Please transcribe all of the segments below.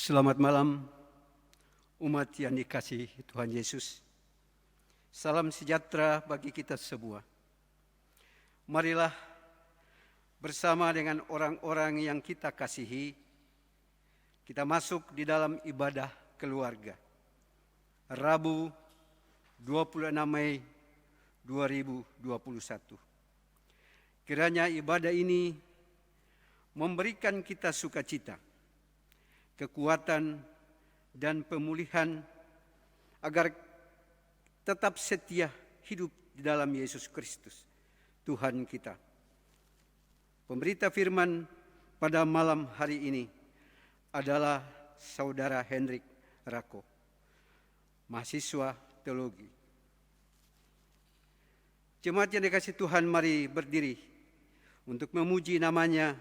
Selamat malam umat yang dikasihi Tuhan Yesus. Salam sejahtera bagi kita semua. Marilah bersama dengan orang-orang yang kita kasihi, kita masuk di dalam ibadah keluarga. Rabu 26 Mei 2021. Kiranya ibadah ini memberikan kita sukacita, kekuatan dan pemulihan agar tetap setia hidup di dalam Yesus Kristus, Tuhan kita. Pemberita firman pada malam hari ini adalah Saudara Hendrik Rako, mahasiswa teologi. Jemaat yang dikasihi Tuhan, mari berdiri untuk memuji namanya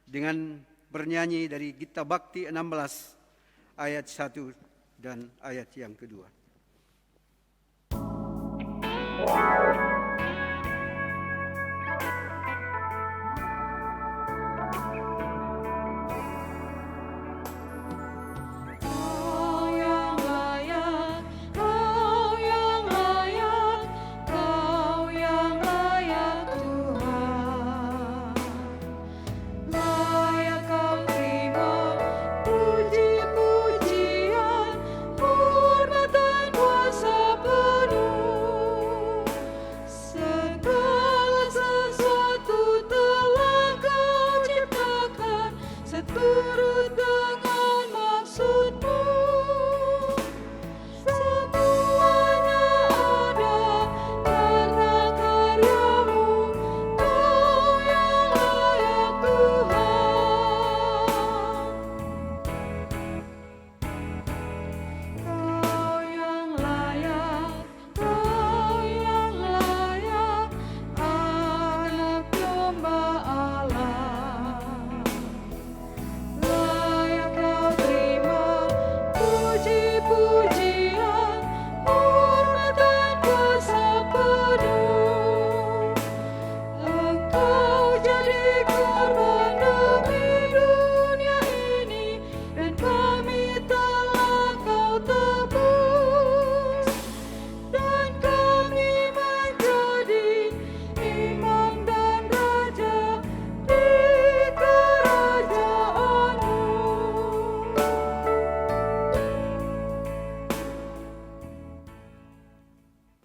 dengan bernyanyi dari Gita Bakti 16 ayat 1 dan ayat yang kedua.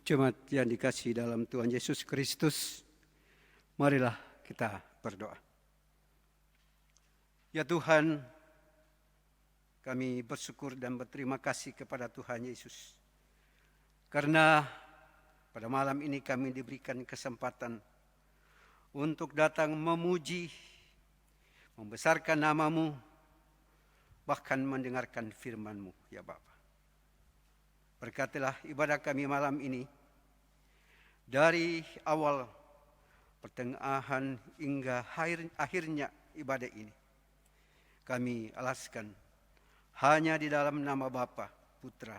Jemaat yang dikasihi dalam Tuhan Yesus Kristus, marilah kita berdoa. Ya Tuhan, kami bersyukur dan berterima kasih kepada Tuhan Yesus, karena pada malam ini kami diberikan kesempatan untuk datang memuji, membesarkan nama-Mu, bahkan mendengarkan firman-Mu, ya Bapa. Berkatilah ibadah kami malam ini, dari awal, pertengahan hingga akhirnya ibadah ini. Kami alaskan hanya di dalam nama Bapa, Putra,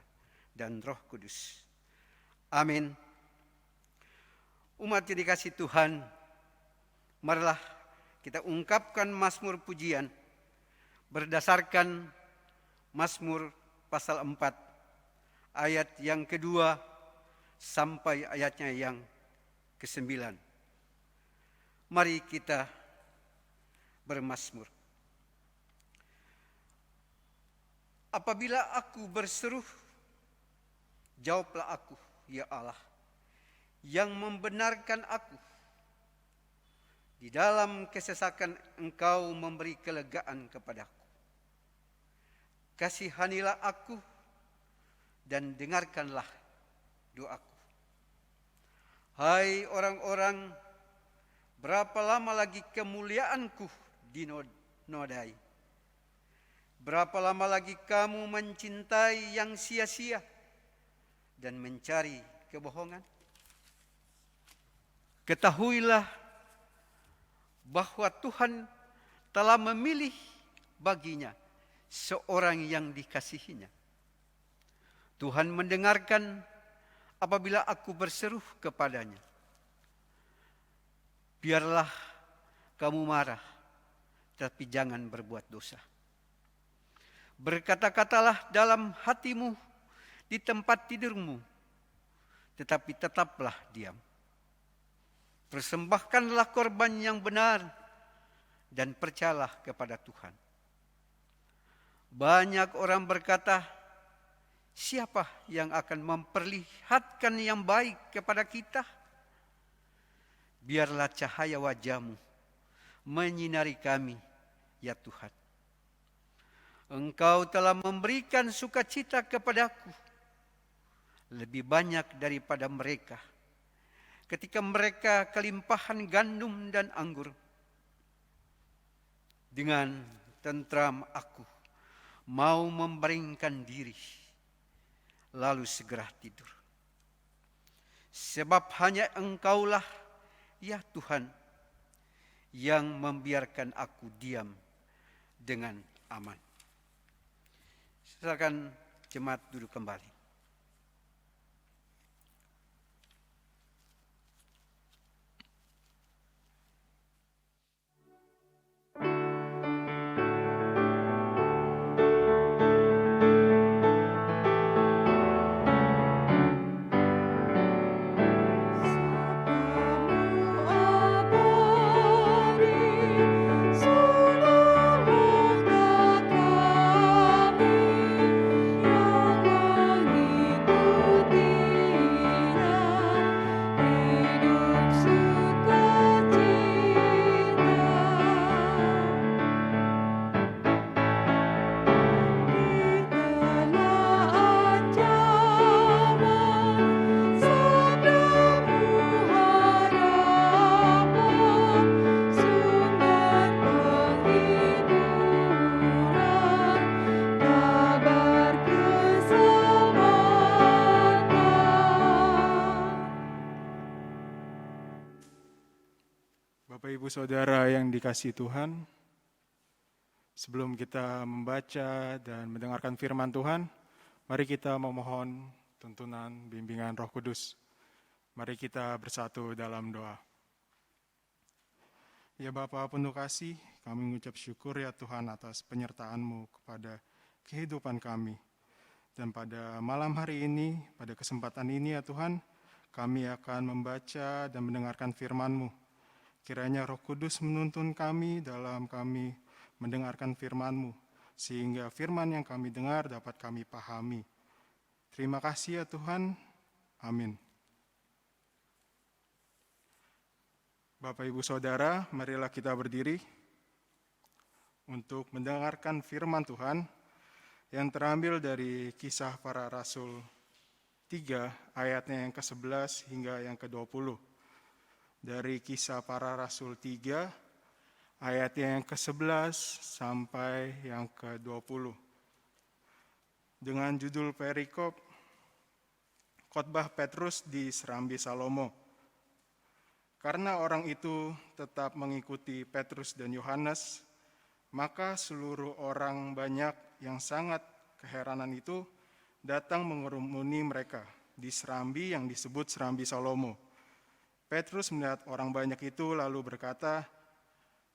dan Roh Kudus. Amin. Umat yang dikasihi Tuhan, marilah kita ungkapkan mazmur pujian berdasarkan Mazmur pasal 4, ayat yang kedua sampai ayatnya yang ke-9. Mari kita bermazmur. Apabila aku berseru, jawablah aku, ya Allah, yang membenarkan aku. Di dalam kesesakan Engkau memberi kelegaan kepadaku. Kasihanilah aku dan dengarkanlah doaku. Hai orang-orang, berapa lama lagi kemuliaanku dinodai? Berapa lama lagi kamu mencintai yang sia-sia dan mencari kebohongan? Ketahuilah bahwa Tuhan telah memilih baginya seorang yang dikasihinya. Tuhan mendengarkan apabila aku berseru kepadanya. Biarlah kamu marah, tapi jangan berbuat dosa. Berkata-katalah dalam hatimu di tempat tidurmu, tetapi tetaplah diam. Persembahkanlah korban yang benar dan percayalah kepada Tuhan. Banyak orang berkata, siapa yang akan memperlihatkan yang baik kepada kita? Biarlah cahaya wajah-Mu menyinari kami, ya Tuhan. Engkau telah memberikan sukacita kepadaku lebih banyak daripada mereka, ketika mereka kelimpahan gandum dan anggur. Dengan tentram aku mau membaringkan diri, lalu segera tidur. Sebab hanya Engkaulah, ya Tuhan, yang membiarkan aku diam dengan aman. Silakan jemaat duduk kembali. Bapak Ibu Saudara yang dikasihi Tuhan, sebelum kita membaca dan mendengarkan firman Tuhan, mari kita memohon tuntunan bimbingan Roh Kudus. Mari kita bersatu dalam doa. Ya Bapa penuh kasih, kami mengucap syukur ya Tuhan atas penyertaan-Mu kepada kehidupan kami. Dan pada malam hari ini, pada kesempatan ini ya Tuhan, kami akan membaca dan mendengarkan firman-Mu. Kiranya Roh Kudus menuntun kami dalam kami mendengarkan firman-Mu, sehingga firman yang kami dengar dapat kami pahami. Terima kasih ya Tuhan. Amin. Bapak Ibu Saudara, marilah kita berdiri untuk mendengarkan firman Tuhan yang terambil dari Kisah Para Rasul 3 ayatnya yang ke-11 hingga yang ke-20. Dari Kisah Para Rasul 3 ayatnya yang ke-11 sampai yang ke-20. Dengan judul perikop Khotbah Petrus di Serambi Salomo. Karena orang itu tetap mengikuti Petrus dan Yohanes, maka seluruh orang banyak yang sangat keheranan itu datang mengerumuni mereka di serambi yang disebut Serambi Salomo. Petrus melihat orang banyak itu lalu berkata,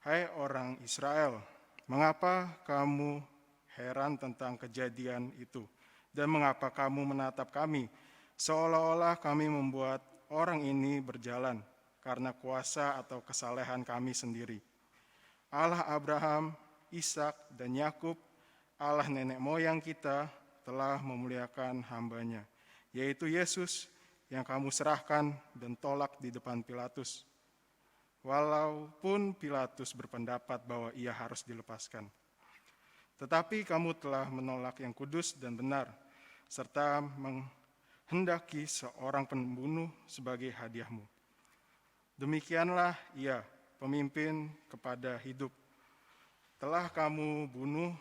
"Hai orang Israel, mengapa kamu heran tentang kejadian itu? Dan mengapa kamu menatap kami, seolah-olah kami membuat orang ini berjalan karena kuasa atau kesalehan kami sendiri? Allah Abraham, Ishak, dan Yakub, Allah nenek moyang kita, telah memuliakan hamba-Nya, yaitu Yesus, yang kamu serahkan dan tolak di depan Pilatus. Walaupun Pilatus berpendapat bahwa ia harus dilepaskan. Tetapi kamu telah menolak yang kudus dan benar, serta menghendaki seorang pembunuh sebagai hadiahmu. Demikianlah ia, pemimpin kepada hidup. Telah kamu bunuh,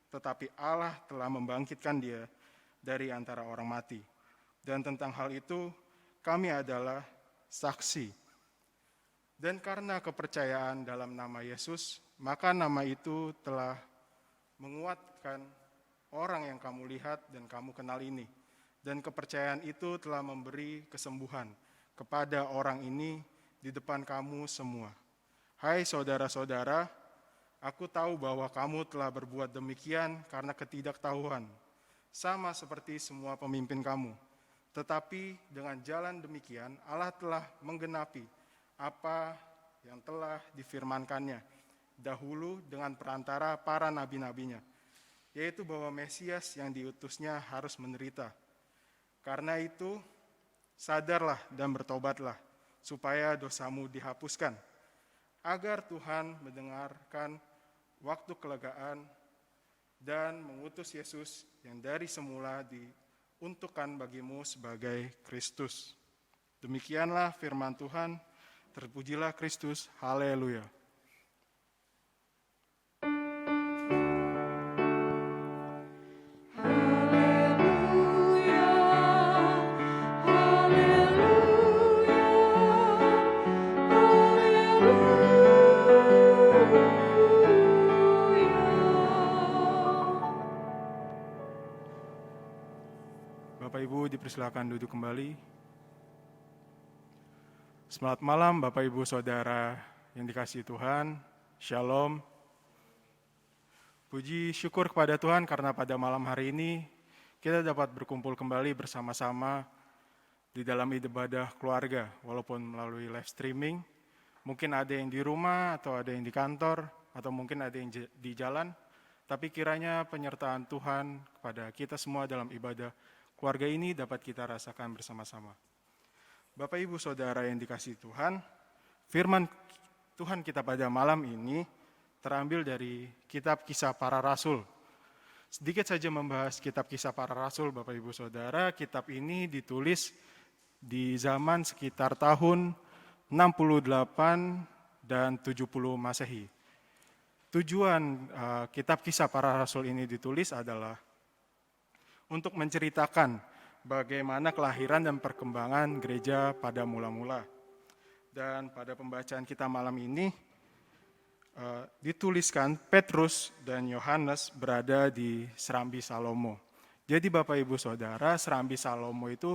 tetapi Allah telah membangkitkan dia dari antara orang mati. Dan tentang hal itu, kami adalah saksi. Dan karena kepercayaan dalam nama Yesus, maka nama itu telah menguatkan orang yang kamu lihat dan kamu kenal ini. Dan kepercayaan itu telah memberi kesembuhan kepada orang ini di depan kamu semua. Hai saudara-saudara, Aku tahu bahwa kamu telah berbuat demikian karena ketidaktahuan, sama seperti semua pemimpin kamu. Tetapi dengan jalan demikian, Allah telah menggenapi apa yang telah difirmankannya dahulu dengan perantara para nabi-nabinya, yaitu bahwa Mesias yang diutusnya harus menderita. Karena itu, sadarlah dan bertobatlah, supaya dosamu dihapuskan, agar Tuhan mendengarkan waktu kelegaan dan mengutus Yesus yang dari semula diuntukkan bagimu sebagai Kristus. Demikianlah firman Tuhan, terpujilah Kristus, haleluya. Bapak Ibu dipersilakan duduk kembali. Selamat malam Bapak Ibu Saudara yang dikasihi Tuhan. Shalom. Puji syukur kepada Tuhan karena pada malam hari ini kita dapat berkumpul kembali bersama-sama di dalam ibadah keluarga, walaupun melalui live streaming. Mungkin ada yang di rumah atau ada yang di kantor atau mungkin ada yang di jalan, tapi kiranya penyertaan Tuhan kepada kita semua dalam ibadah keluarga ini dapat kita rasakan bersama-sama. Bapak Ibu Saudara yang dikasihi Tuhan, firman Tuhan kita pada malam ini terambil dari kitab Kisah Para Rasul. Sedikit saja membahas kitab Kisah Para Rasul, Bapak Ibu Saudara. Kitab ini ditulis di zaman sekitar tahun 68 dan 70 Masehi. Tujuan kitab Kisah Para Rasul ini ditulis adalah untuk menceritakan bagaimana kelahiran dan perkembangan gereja pada mula-mula. Dan pada pembacaan kita malam ini dituliskan Petrus dan Yohanes berada di Serambi Salomo. Jadi Bapak Ibu Saudara, Serambi Salomo itu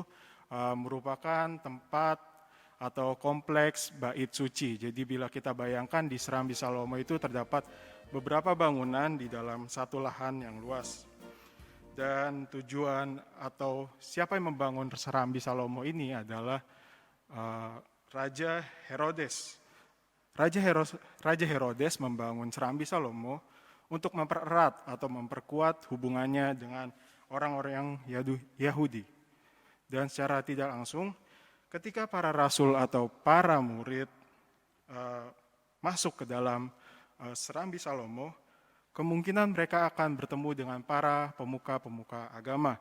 merupakan tempat atau kompleks bait suci. Jadi bila kita bayangkan di Serambi Salomo itu terdapat beberapa bangunan di dalam satu lahan yang luas. Dan tujuan atau siapa yang membangun Serambi Salomo ini adalah Raja Herodes. Raja Herodes membangun Serambi Salomo untuk mempererat atau memperkuat hubungannya dengan orang-orang Yahudi. Dan secara tidak langsung, ketika para rasul atau para murid masuk ke dalam Serambi Salomo, kemungkinan mereka akan bertemu dengan para pemuka-pemuka agama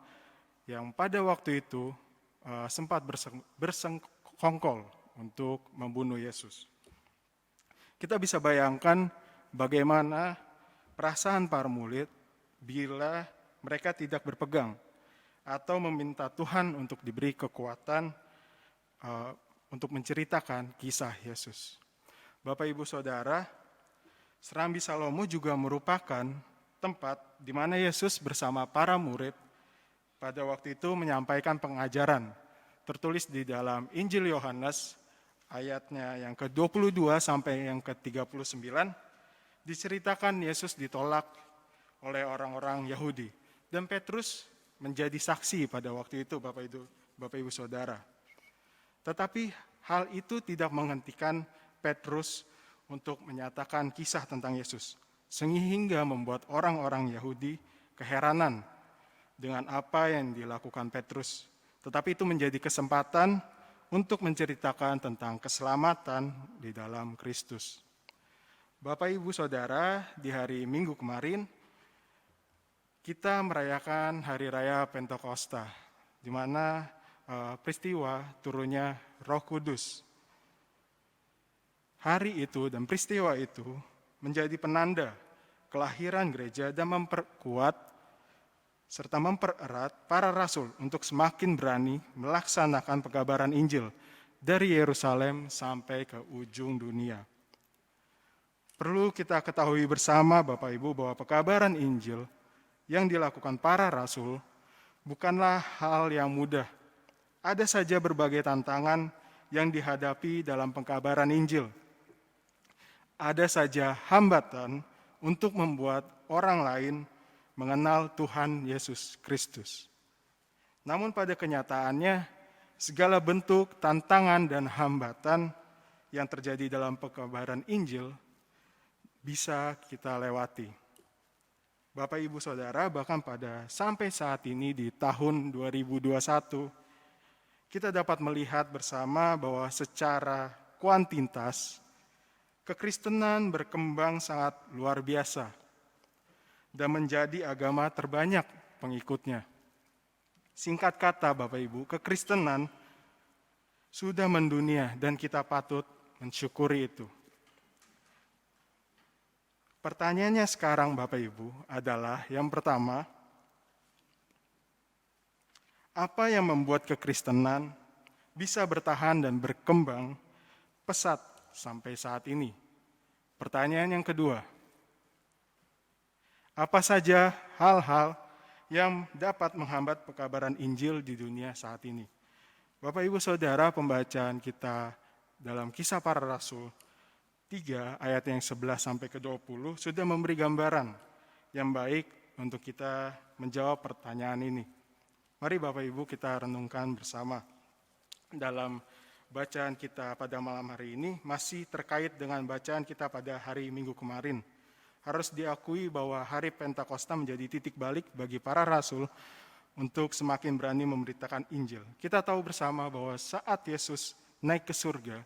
yang pada waktu itu sempat bersengkongkol untuk membunuh Yesus. Kita bisa bayangkan bagaimana perasaan para murid bila mereka tidak berpegang atau meminta Tuhan untuk diberi kekuatan untuk menceritakan kisah Yesus. Bapak Ibu Saudara, Serambi Salomo juga merupakan tempat di mana Yesus bersama para murid pada waktu itu menyampaikan pengajaran. Tertulis di dalam Injil Yohanes ayatnya yang ke-22 sampai yang ke-39, diceritakan Yesus ditolak oleh orang-orang Yahudi. Dan Petrus menjadi saksi pada waktu itu, Bapak Ibu Saudara. Tetapi hal itu tidak menghentikan Petrus untuk menyatakan kisah tentang Yesus, sehingga membuat orang-orang Yahudi keheranan dengan apa yang dilakukan Petrus. Tetapi itu menjadi kesempatan untuk menceritakan tentang keselamatan di dalam Kristus. Bapak Ibu Saudara, di hari Minggu kemarin, kita merayakan Hari Raya Pentakosta, di mana peristiwa turunnya Roh Kudus. Hari itu dan peristiwa itu menjadi penanda kelahiran gereja dan memperkuat serta mempererat para rasul untuk semakin berani melaksanakan pekabaran Injil dari Yerusalem sampai ke ujung dunia. Perlu kita ketahui bersama Bapak Ibu bahwa pekabaran Injil yang dilakukan para rasul bukanlah hal yang mudah. Ada saja berbagai tantangan yang dihadapi dalam pekabaran Injil. Ada saja hambatan untuk membuat orang lain mengenal Tuhan Yesus Kristus. Namun pada kenyataannya, segala bentuk tantangan dan hambatan yang terjadi dalam pekabaran Injil bisa kita lewati. Bapak, Ibu, Saudara, bahkan sampai saat ini di tahun 2021, kita dapat melihat bersama bahwa secara kuantitas, kekristenan berkembang sangat luar biasa dan menjadi agama terbanyak pengikutnya. Singkat kata, Bapak Ibu, kekristenan sudah mendunia dan kita patut mensyukuri itu. Pertanyaannya sekarang, Bapak Ibu, adalah yang pertama, apa yang membuat kekristenan bisa bertahan dan berkembang pesat sampai saat ini? Pertanyaan yang kedua, apa saja hal-hal yang dapat menghambat pekabaran Injil di dunia saat ini? Bapak, Ibu, Saudara, pembacaan kita dalam Kisah Para Rasul 3 ayat yang 11 sampai ke 20 sudah memberi gambaran yang baik untuk kita menjawab pertanyaan ini. Mari Bapak Ibu kita renungkan bersama. Dalam bacaan kita pada malam hari ini masih terkait dengan bacaan kita pada hari Minggu kemarin. Harus diakui bahwa hari Pentakosta menjadi titik balik bagi para rasul untuk semakin berani memberitakan Injil. Kita tahu bersama bahwa saat Yesus naik ke surga,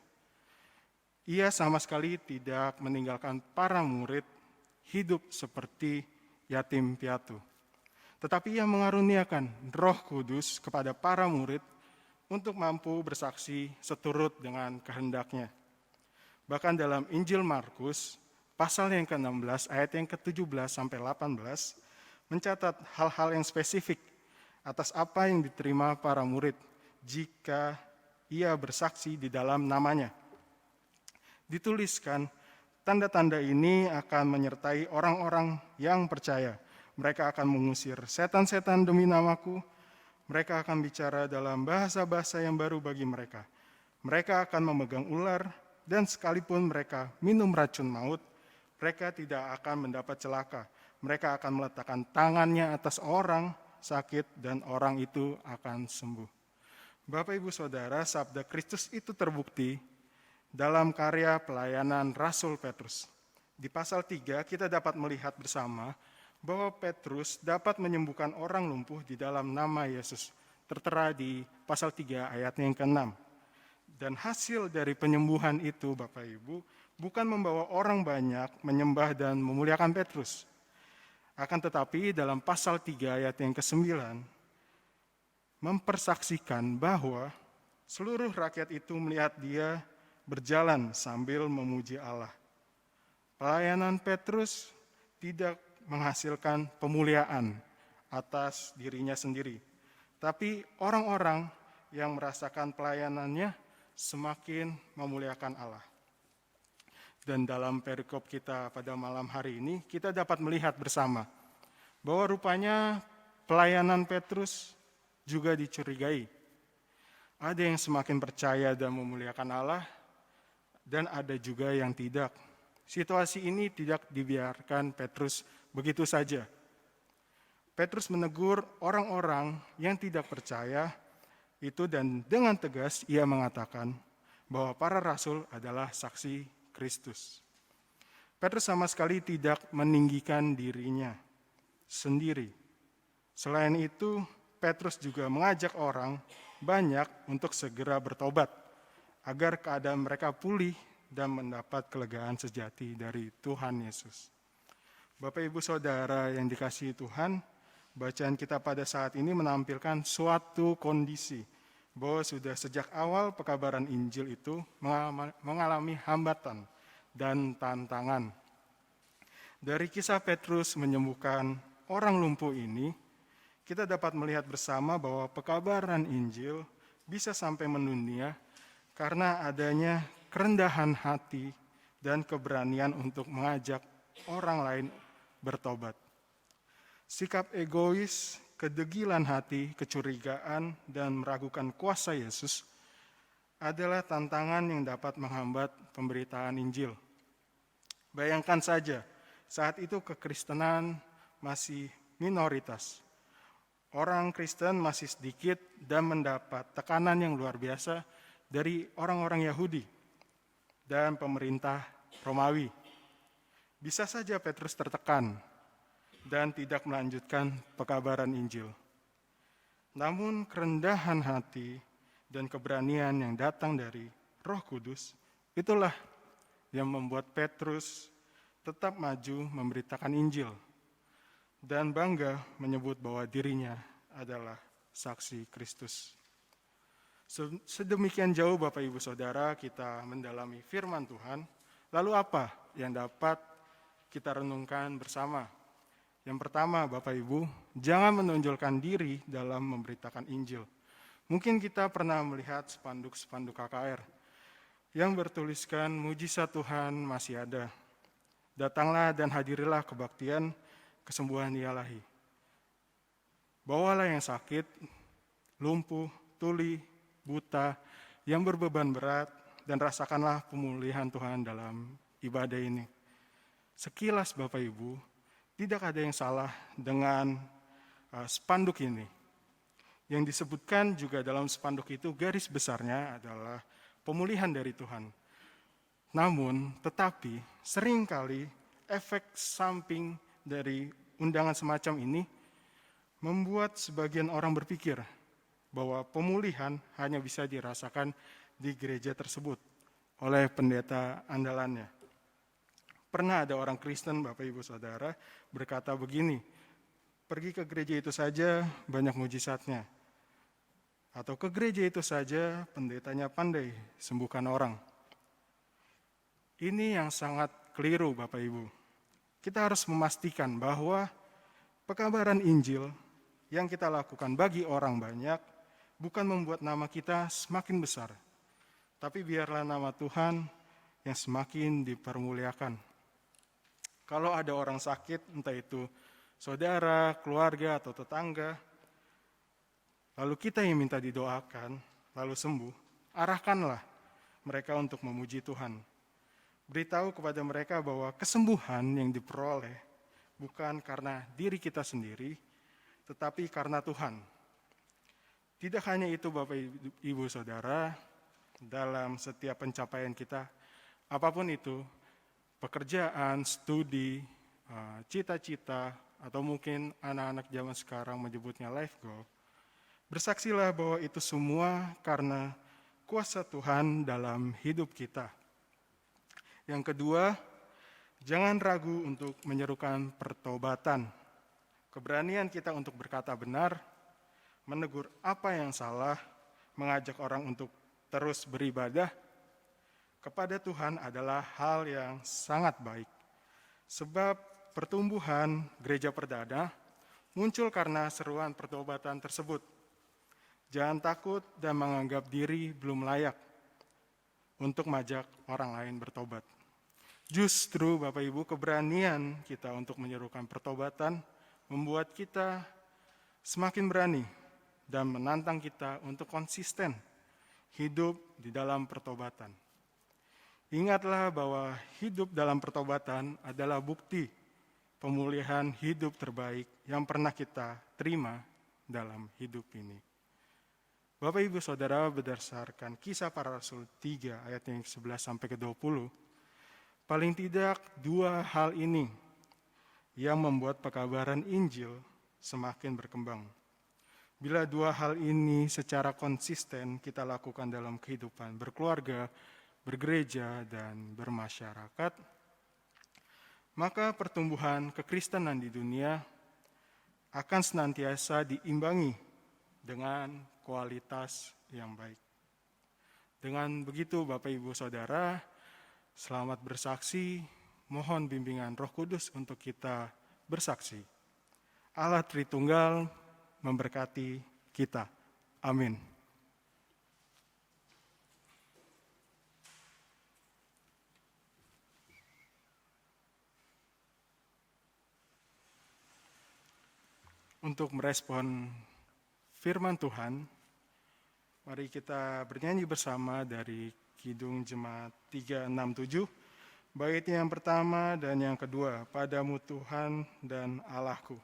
ia sama sekali tidak meninggalkan para murid hidup seperti yatim piatu. Tetapi ia mengaruniakan Roh Kudus kepada para murid untuk mampu bersaksi seturut dengan kehendaknya. Bahkan dalam Injil Markus, pasal yang ke-16, ayat yang ke-17 sampai 18, mencatat hal-hal yang spesifik atas apa yang diterima para murid jika ia bersaksi di dalam namanya. Dituliskan, tanda-tanda ini akan menyertai orang-orang yang percaya. Mereka akan mengusir setan-setan demi namaku. Mereka akan bicara dalam bahasa-bahasa yang baru bagi mereka. Mereka akan memegang ular, dan sekalipun mereka minum racun maut, mereka tidak akan mendapat celaka. Mereka akan meletakkan tangannya atas orang sakit, dan orang itu akan sembuh. Bapak, Ibu, Saudara, sabda Kristus itu terbukti dalam karya pelayanan Rasul Petrus. Di pasal 3 kita dapat melihat bersama bahwa Petrus dapat menyembuhkan orang lumpuh di dalam nama Yesus. Tertera di pasal 3 ayat yang ke-6. Dan hasil dari penyembuhan itu, Bapak Ibu, bukan membawa orang banyak menyembah dan memuliakan Petrus. Akan tetapi dalam pasal 3 ayat yang ke-9, mempersaksikan bahwa seluruh rakyat itu melihat dia berjalan sambil memuji Allah. Pelayanan Petrus tidak menghasilkan pemuliaan atas dirinya sendiri, tapi orang-orang yang merasakan pelayanannya semakin memuliakan Allah. Dan dalam perikop kita pada malam hari ini, kita dapat melihat bersama bahwa rupanya pelayanan Petrus juga dicurigai. Ada yang semakin percaya dan memuliakan Allah, dan ada juga yang tidak. Situasi ini tidak dibiarkan Petrus begitu saja. Petrus menegur orang-orang yang tidak percaya itu, dan dengan tegas ia mengatakan bahwa para rasul adalah saksi Kristus. Petrus sama sekali tidak meninggikan dirinya sendiri. Selain itu, Petrus juga mengajak orang banyak untuk segera bertobat agar keadaan mereka pulih dan mendapat kelegaan sejati dari Tuhan Yesus. Bapak, Ibu, Saudara yang dikasihi Tuhan, bacaan kita pada saat ini menampilkan suatu kondisi bahwa sudah sejak awal pekabaran Injil itu mengalami hambatan dan tantangan. Dari kisah Petrus menyembuhkan orang lumpuh ini, kita dapat melihat bersama bahwa pekabaran Injil bisa sampai mendunia karena adanya kerendahan hati dan keberanian untuk mengajak orang lain bertobat. Sikap egois, kedegilan hati, kecurigaan, dan meragukan kuasa Yesus adalah tantangan yang dapat menghambat pemberitaan Injil. Bayangkan saja, saat itu kekristenan masih minoritas. Orang Kristen masih sedikit dan mendapat tekanan yang luar biasa dari orang-orang Yahudi dan pemerintah Romawi. Bisa saja Petrus tertekan dan tidak melanjutkan pekabaran Injil. Namun kerendahan hati dan keberanian yang datang dari Roh Kudus, itulah yang membuat Petrus tetap maju memberitakan Injil dan bangga menyebut bahwa dirinya adalah saksi Kristus. Sedemikian jauh Bapak Ibu Saudara kita mendalami firman Tuhan, lalu apa yang dapat kita renungkan bersama? Yang pertama Bapak Ibu, jangan menonjolkan diri dalam memberitakan Injil. Mungkin kita pernah melihat spanduk-spanduk KKR yang bertuliskan mujizat Tuhan masih ada. Datanglah dan hadirilah kebaktian kesembuhan ilahi. Bawalah yang sakit, lumpuh, tuli, buta, yang berbeban berat, dan rasakanlah pemulihan Tuhan dalam ibadah ini. Sekilas Bapak Ibu, tidak ada yang salah dengan spanduk ini. Yang disebutkan juga dalam spanduk itu garis besarnya adalah pemulihan dari Tuhan. Namun, tetapi seringkali efek samping dari undangan semacam ini membuat sebagian orang berpikir bahwa pemulihan hanya bisa dirasakan di gereja tersebut oleh pendeta andalannya. Pernah ada orang Kristen, Bapak Ibu Saudara, berkata begini, pergi ke gereja itu saja banyak mujizatnya. Atau ke gereja itu saja pendetanya pandai sembuhkan orang. Ini yang sangat keliru Bapak Ibu. Kita harus memastikan bahwa pekabaran Injil yang kita lakukan bagi orang banyak bukan membuat nama kita semakin besar, tapi biarlah nama Tuhan yang semakin dipermuliakan. Kalau ada orang sakit, entah itu saudara, keluarga, atau tetangga, lalu kita yang minta didoakan, lalu sembuh, arahkanlah mereka untuk memuji Tuhan. Beritahu kepada mereka bahwa kesembuhan yang diperoleh bukan karena diri kita sendiri, tetapi karena Tuhan. Tidak hanya itu Bapak Ibu Saudara, dalam setiap pencapaian kita, apapun itu, pekerjaan, studi, cita-cita, atau mungkin anak-anak zaman sekarang menyebutnya life goal, bersaksilah bahwa itu semua karena kuasa Tuhan dalam hidup kita. Yang kedua, jangan ragu untuk menyerukan pertobatan. Keberanian kita untuk berkata benar, menegur apa yang salah, mengajak orang untuk terus beribadah kepada Tuhan adalah hal yang sangat baik. Sebab pertumbuhan gereja perdana muncul karena seruan pertobatan tersebut. Jangan takut dan menganggap diri belum layak untuk mengajak orang lain bertobat. Justru Bapak Ibu, keberanian kita untuk menyerukan pertobatan membuat kita semakin berani dan menantang kita untuk konsisten hidup di dalam pertobatan. Ingatlah bahwa hidup dalam pertobatan adalah bukti pemulihan hidup terbaik yang pernah kita terima dalam hidup ini. Bapak Ibu Saudara, berdasarkan Kisah Para Rasul 3 ayat yang 11 sampai ke 20, paling tidak dua hal ini yang membuat pekabaran Injil semakin berkembang. Bila dua hal ini secara konsisten kita lakukan dalam kehidupan berkeluarga, bergereja, dan bermasyarakat, maka pertumbuhan kekristenan di dunia akan senantiasa diimbangi dengan kualitas yang baik. Dengan begitu Bapak Ibu Saudara, selamat bersaksi, mohon bimbingan Roh Kudus untuk kita bersaksi. Allah Tritunggal memberkati kita. Amin. Untuk merespon firman Tuhan, mari kita bernyanyi bersama dari Kidung Jemaat 367, Baitnya yang pertama dan yang kedua, padamu Tuhan dan Allahku.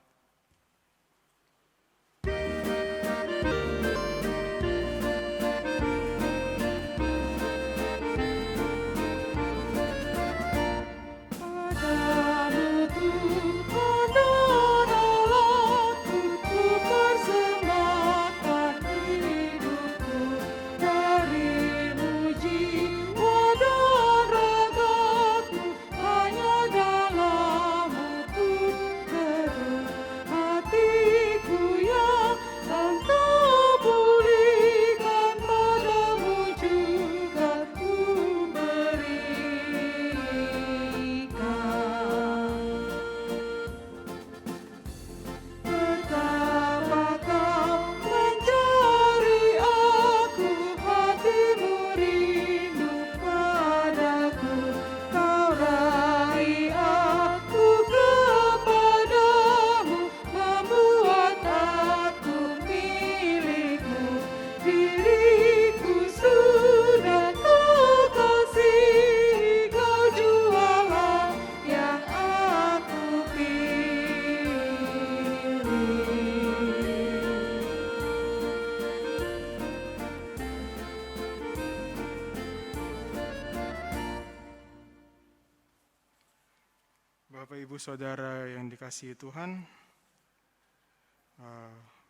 Bapak, Ibu, Saudara yang dikasihi Tuhan,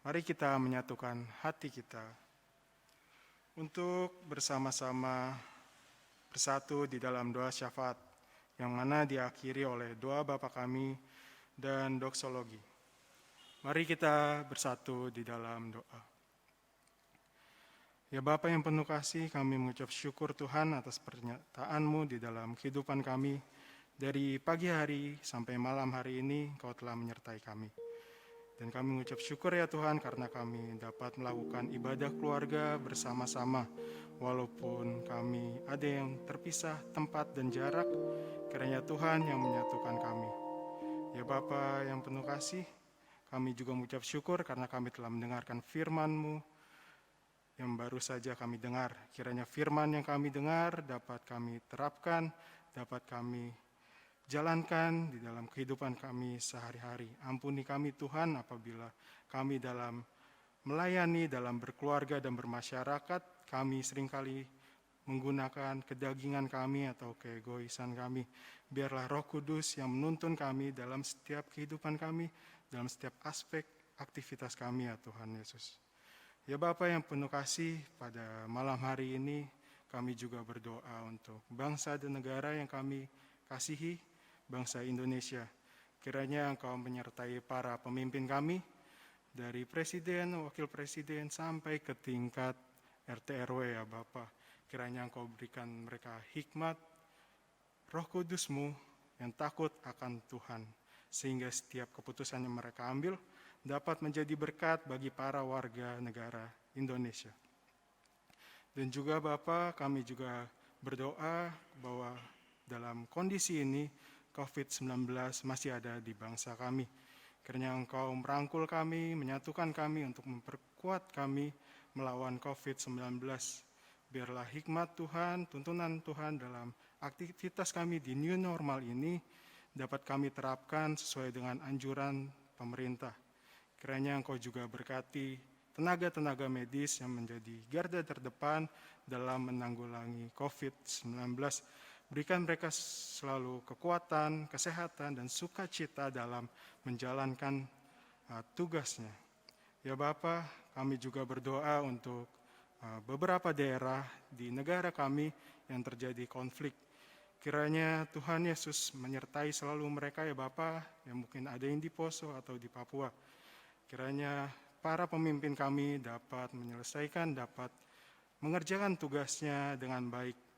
mari kita menyatukan hati kita untuk bersama-sama bersatu di dalam doa syafaat yang mana diakhiri oleh doa Bapa kami dan doksologi. Mari kita bersatu di dalam doa. Ya Bapa yang penuh kasih, kami mengucap syukur Tuhan atas pernyataan-Mu di dalam kehidupan kami. Dari pagi hari sampai malam hari ini, Kau telah menyertai kami. Dan kami mengucap syukur ya Tuhan karena kami dapat melakukan ibadah keluarga bersama-sama. Walaupun kami ada yang terpisah tempat dan jarak, kiranya Tuhan yang menyatukan kami. Ya Bapa yang penuh kasih, kami juga mengucap syukur karena kami telah mendengarkan firman-Mu yang baru saja kami dengar. Kiranya firman yang kami dengar dapat kami terapkan, dapat kami jalankan di dalam kehidupan kami sehari-hari. Ampuni kami Tuhan apabila kami dalam melayani, dalam berkeluarga dan bermasyarakat, kami seringkali menggunakan kedagingan kami atau keegoisan kami. Biarlah Roh Kudus yang menuntun kami dalam setiap kehidupan kami, dalam setiap aspek aktivitas kami ya Tuhan Yesus. Ya Bapa yang penuh kasih, pada malam hari ini kami juga berdoa untuk bangsa dan negara yang kami kasihi, bangsa Indonesia. Kiranya Engkau menyertai para pemimpin kami, dari presiden, wakil presiden, sampai ke tingkat RT RW ya Bapa. Kiranya Engkau berikan mereka hikmat, Roh Kudus-Mu yang takut akan Tuhan, sehingga setiap keputusan yang mereka ambil dapat menjadi berkat bagi para warga negara Indonesia. Dan juga Bapa, kami juga berdoa bahwa dalam kondisi ini COVID-19 masih ada di bangsa kami. Kiranya Engkau merangkul kami, menyatukan kami untuk memperkuat kami melawan COVID-19. Biarlah hikmat Tuhan, tuntunan Tuhan dalam aktivitas kami di new normal ini dapat kami terapkan sesuai dengan anjuran pemerintah. Kiranya Engkau juga berkati tenaga-tenaga medis yang menjadi garda terdepan dalam menanggulangi COVID-19. Berikan mereka selalu kekuatan, kesehatan, dan sukacita dalam menjalankan tugasnya. Ya Bapa, kami juga berdoa untuk beberapa daerah di negara kami yang terjadi konflik. Kiranya Tuhan Yesus menyertai selalu mereka ya Bapa, yang mungkin ada yang di Poso atau di Papua. Kiranya para pemimpin kami dapat menyelesaikan, dapat mengerjakan tugasnya dengan baik.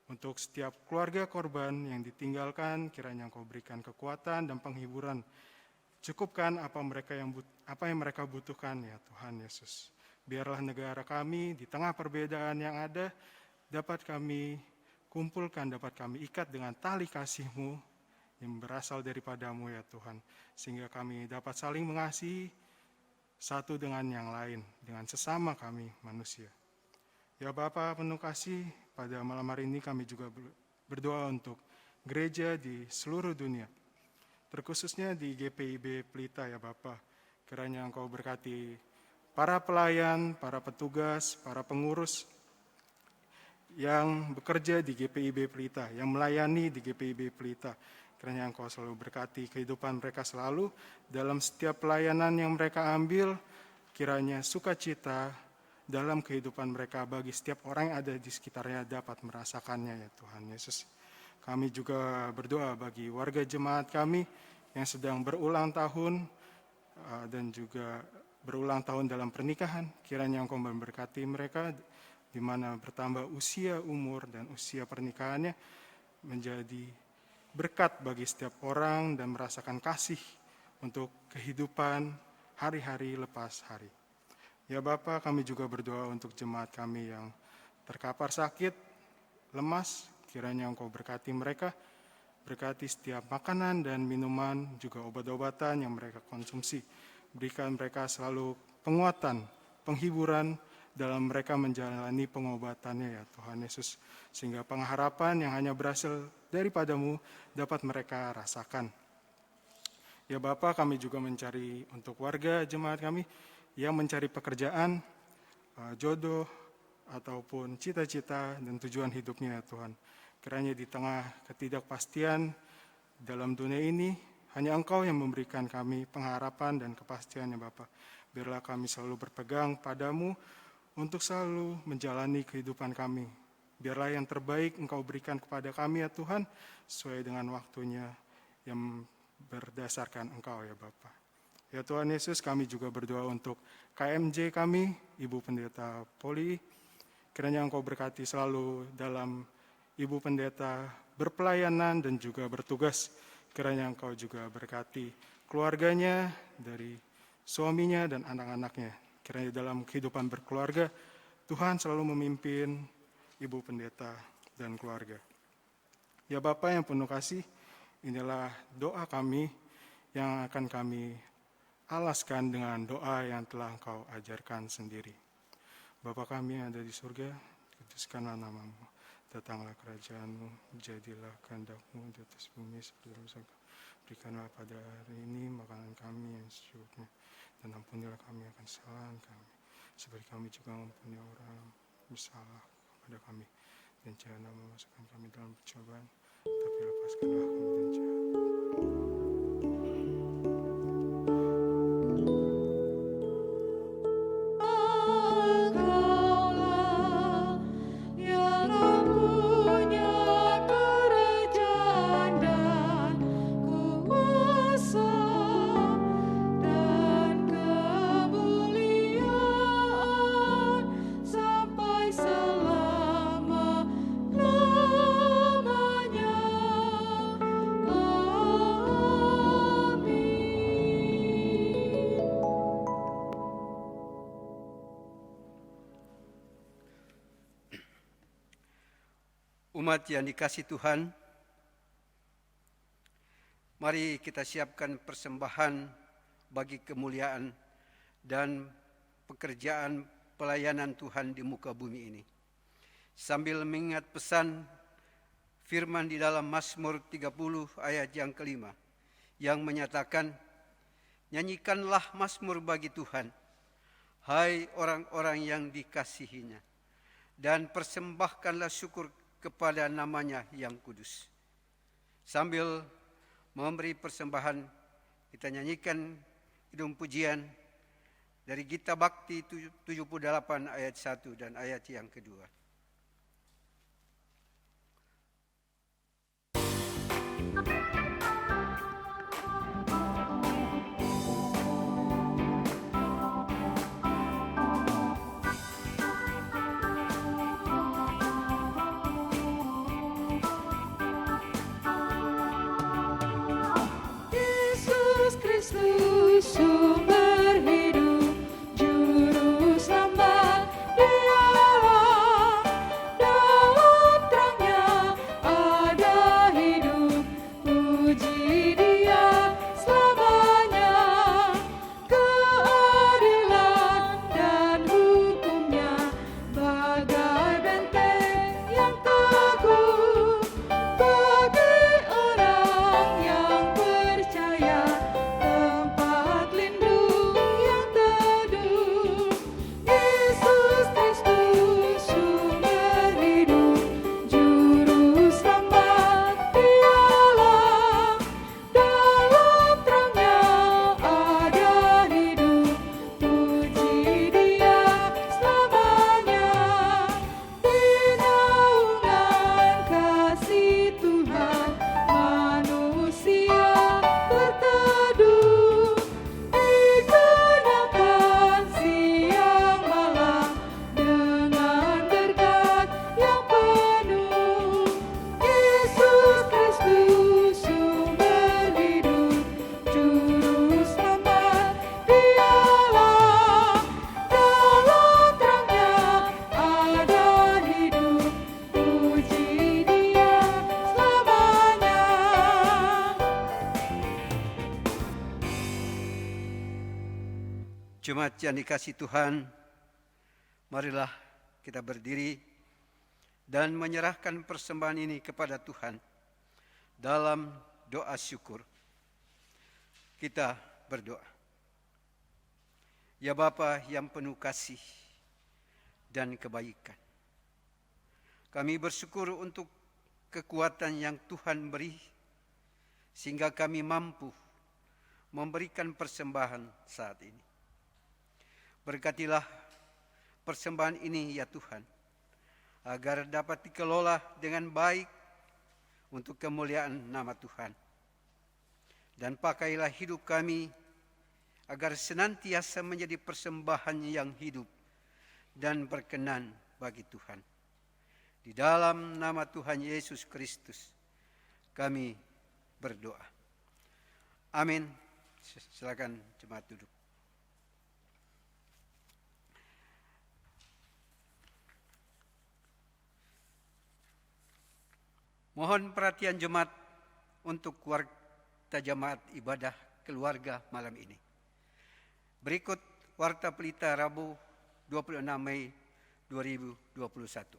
Untuk setiap keluarga korban yang ditinggalkan, kiranya Engkau berikan kekuatan dan penghiburan. Cukupkan apa yang mereka butuhkan ya Tuhan Yesus. Biarlah negara kami di tengah perbedaan yang ada, dapat kami kumpulkan, dapat kami ikat dengan tali kasih-Mu yang berasal daripada-Mu ya Tuhan. Sehingga kami dapat saling mengasihi satu dengan yang lain, dengan sesama kami manusia. Ya Bapa penuh kasih, pada malam hari ini kami juga berdoa untuk gereja di seluruh dunia, terkhususnya di GPIB Pelita ya Bapa. Kiranya Engkau berkati para pelayan, para petugas, para pengurus yang bekerja di GPIB Pelita, yang melayani di GPIB Pelita. Kiranya Engkau selalu berkati kehidupan mereka selalu dalam setiap pelayanan yang mereka ambil. Kiranya sukacita dalam kehidupan mereka bagi setiap orang yang ada di sekitarnya dapat merasakannya ya Tuhan Yesus. Kami juga berdoa bagi warga jemaat kami yang sedang berulang tahun dan juga berulang tahun dalam pernikahan. Kiranya Engkau memberkati mereka di mana bertambah usia umur dan usia pernikahannya menjadi berkat bagi setiap orang dan merasakan kasih untuk kehidupan hari-hari lepas hari. Ya Bapa, kami juga berdoa untuk jemaat kami yang terkapar sakit, lemas. Kiranya Engkau berkati mereka, berkati setiap makanan dan minuman, juga obat-obatan yang mereka konsumsi. Berikan mereka selalu penguatan, penghiburan dalam mereka menjalani pengobatannya ya Tuhan Yesus. Sehingga pengharapan yang hanya berasal daripada-Mu dapat mereka rasakan. Ya Bapa, kami juga mencari untuk warga jemaat kami yang mencari pekerjaan, jodoh, ataupun cita-cita dan tujuan hidupnya ya Tuhan. Kiranya di tengah ketidakpastian dalam dunia ini, hanya Engkau yang memberikan kami pengharapan dan kepastian ya Bapa. Biarlah kami selalu berpegang pada-Mu untuk selalu menjalani kehidupan kami. Biarlah yang terbaik Engkau berikan kepada kami ya Tuhan, sesuai dengan waktunya yang berdasarkan Engkau ya Bapa. Ya Tuhan Yesus, kami juga berdoa untuk KMJ kami, Ibu Pendeta Poli. Kiranya Engkau berkati selalu dalam Ibu Pendeta berpelayanan dan juga bertugas. Kiranya Engkau juga berkati keluarganya, dari suaminya dan anak-anaknya. Kiranya dalam kehidupan berkeluarga, Tuhan selalu memimpin Ibu Pendeta dan keluarga. Ya Bapa yang penuh kasih, inilah doa kami yang akan kami alaskan dengan doa yang telah Engkau ajarkan sendiri. Bapa kami yang ada di surga, kuduskanlah nama-Mu. Datanglah kerajaan-Mu, jadilah kehendak-Mu di atas bumi seperti dalam surga. Berikanlah pada hari ini makanan kami yang secukupnya, dan ampunilah kami akan kesalahan kami, seperti kami juga mengampuni orang bersalah kepada kami. Dan janganlah memasukkan kami dalam percobaan, tapi lepaskanlah kami dari jahat. Umat yang dikasihi Tuhan, mari kita siapkan persembahan bagi kemuliaan dan pekerjaan pelayanan Tuhan di muka bumi ini. Sambil mengingat pesan firman di dalam Mazmur 30 ayat yang kelima, yang menyatakan, nyanyikanlah Mazmur bagi Tuhan, hai orang-orang yang dikasihinya, dan persembahkanlah syukur kepada namanya yang kudus. Sambil memberi persembahan, kita nyanyikan kidung pujian dari Gita Bakti 78 ayat 1 dan ayat yang kedua. Sumber hidup, juru selamat, Dialah dalam terangnya ada hidup. Puji Dia selamanya, keadilan dan hukumnya bagai benteng yang teguh bagi Jemaat yang dikasihi Tuhan, marilah kita berdiri dan menyerahkan persembahan ini kepada Tuhan dalam doa syukur. Kita berdoa. Ya Bapa yang penuh kasih dan kebaikan, kami bersyukur untuk kekuatan yang Tuhan beri, sehingga kami mampu memberikan persembahan saat ini. Berkatilah persembahan ini ya Tuhan, agar dapat dikelola dengan baik untuk kemuliaan nama Tuhan. Dan pakailah hidup kami agar senantiasa menjadi persembahan yang hidup dan berkenan bagi Tuhan. Di dalam nama Tuhan Yesus Kristus kami berdoa. Amin. Silakan jemaat duduk. Mohon perhatian jemaat untuk warta jemaat ibadah keluarga malam ini. Berikut warta pelita Rabu 26 Mei 2021.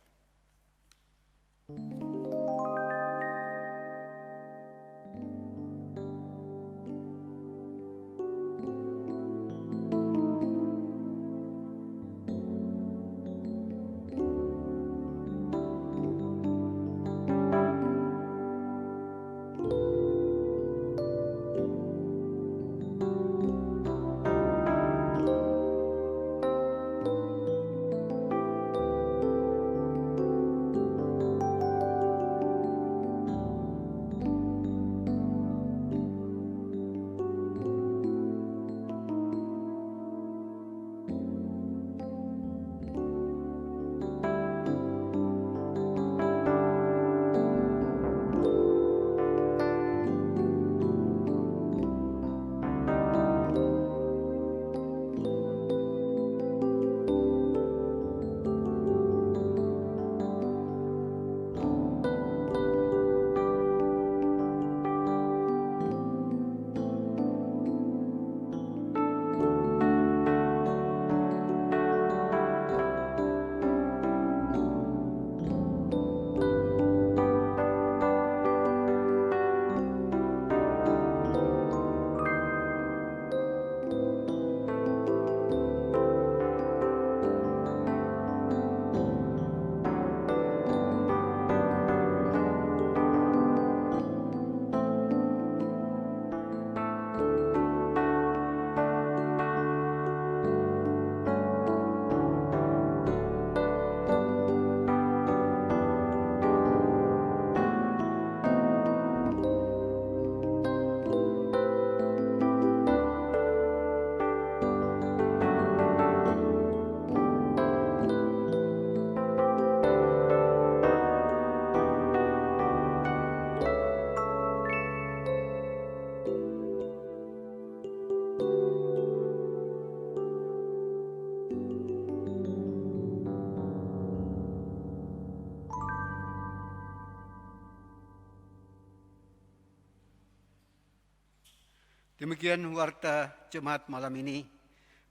Demikian warta jemaat malam ini.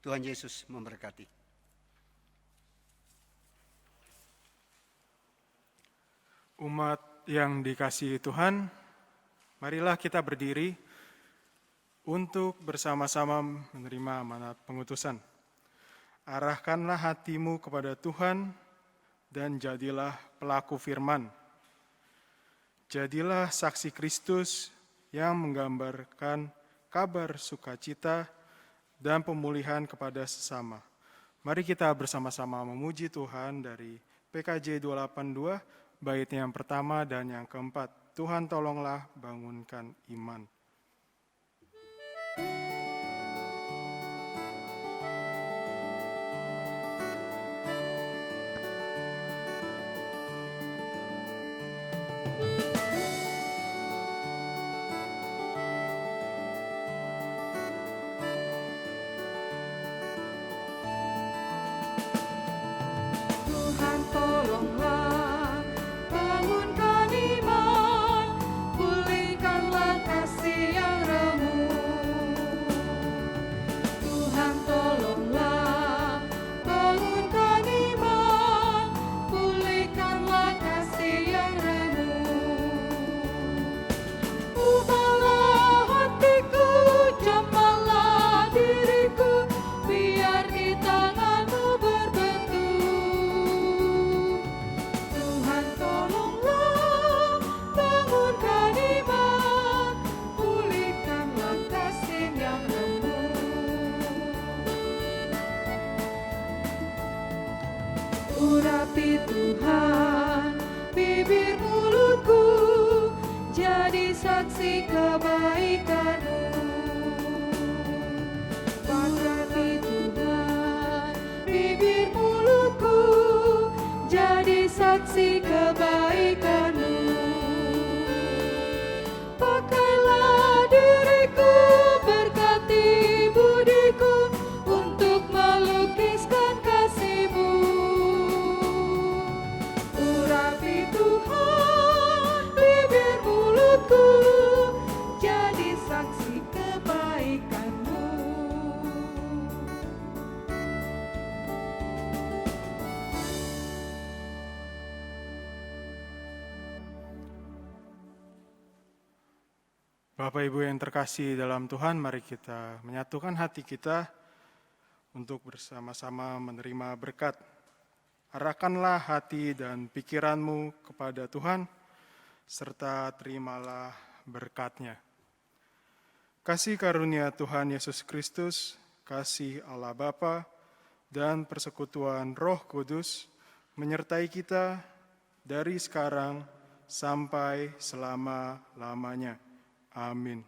Tuhan Yesus memberkati. Umat yang dikasihi Tuhan, marilah kita berdiri untuk bersama-sama menerima amanat pengutusan. Arahkanlah hatimu kepada Tuhan dan jadilah pelaku firman. Jadilah saksi Kristus yang menggambarkan kabar sukacita dan pemulihan kepada sesama. Mari kita bersama-sama memuji Tuhan dari PKJ 282, bait yang pertama dan yang keempat. Tuhan tolonglah bangunkan iman. Tuhan tolonglah bangunkan iman, pulihkanlah kasih yang remuk. Tuhan tolonglah Urapi Tuhan bibir mulutku, jadi saksi kebaikan-Mu. Berkati Tuhan bibir mulutku, jadi saksi kebaikan-Mu. Pakailah diriku, berkati budiku, untuk melukiskan kasih-Mu. Urapi Tuhan bibir mulutku, jadi saksi kebaikan-Mu. Bapak Ibu yang terkasih dalam Tuhan, mari kita menyatukan hati kita untuk bersama-sama menerima berkat. Arahkanlah hati dan pikiranmu kepada Tuhan, serta terimalah berkat-Nya. Kasih karunia Tuhan Yesus Kristus, kasih Allah Bapa, dan persekutuan Roh Kudus menyertai kita dari sekarang sampai selama-lamanya. Amin.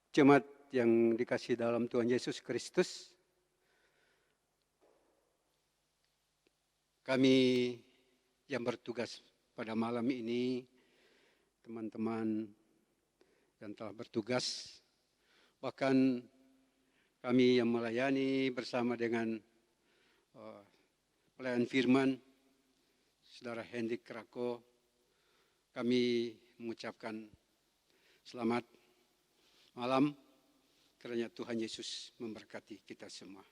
Jemaat yang dikasihi dalam Tuhan Yesus Kristus, kami yang bertugas pada malam ini, teman-teman yang telah bertugas, bahkan kami yang melayani bersama dengan pelayan firman, Saudara Hendrik Krako, kami mengucapkan selamat malam, kiranya Tuhan Yesus memberkati kita semua.